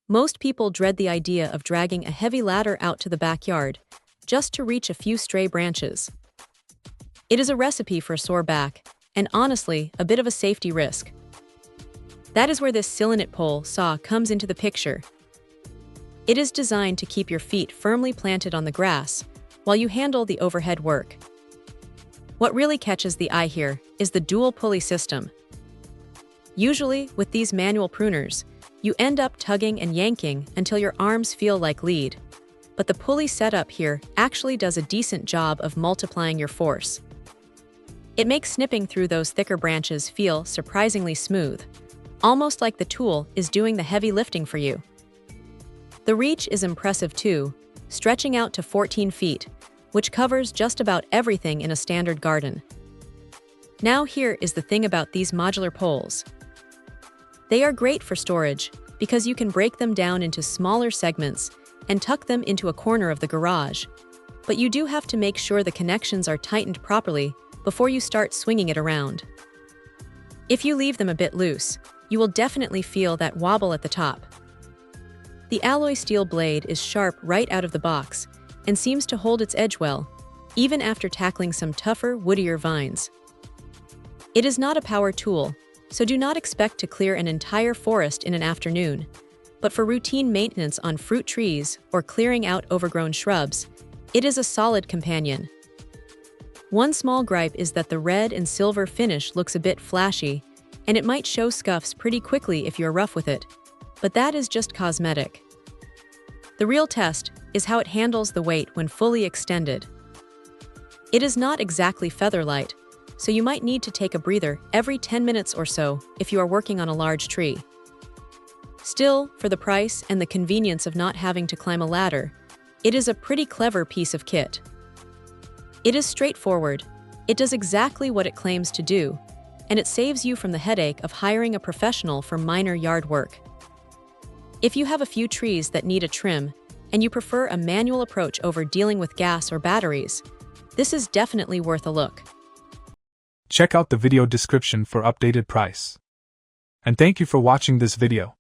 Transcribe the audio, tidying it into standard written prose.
Most people dread the idea of dragging a heavy ladder out to the backyard, just to reach a few stray branches. It is a recipe for a sore back, and honestly, a bit of a safety risk. That is where this Silanit pole saw comes into the picture. It is designed to keep your feet firmly planted on the grass, while you handle the overhead work. What really catches the eye here is the dual pulley system. Usually, with these manual pruners, you end up tugging and yanking until your arms feel like lead. But the pulley setup here actually does a decent job of multiplying your force. It makes snipping through those thicker branches feel surprisingly smooth, almost like the tool is doing the heavy lifting for you. The reach is impressive too, stretching out to 14 feet, which covers just about everything in a standard garden. Now here is the thing about these modular poles. They are great for storage because you can break them down into smaller segments and tuck them into a corner of the garage. But you do have to make sure the connections are tightened properly before you start swinging it around. If you leave them a bit loose, you will definitely feel that wobble at the top. The alloy steel blade is sharp right out of the box and seems to hold its edge well, even after tackling some tougher, woodier vines. It is not a power tool, so do not expect to clear an entire forest in an afternoon. But for routine maintenance on fruit trees or clearing out overgrown shrubs, it is a solid companion. One small gripe is that the red and silver finish looks a bit flashy, and it might show scuffs pretty quickly if you're rough with it, but that is just cosmetic. The real test is how it handles the weight when fully extended. It is not exactly feather-light, so you might need to take a breather every 10 minutes or so if you are working on a large tree. Still, for the price and the convenience of not having to climb a ladder, it is a pretty clever piece of kit. It is straightforward, it does exactly what it claims to do, and it saves you from the headache of hiring a professional for minor yard work. If you have a few trees that need a trim, and you prefer a manual approach over dealing with gas or batteries, this is definitely worth a look. Check out the video description for updated price. And thank you for watching this video.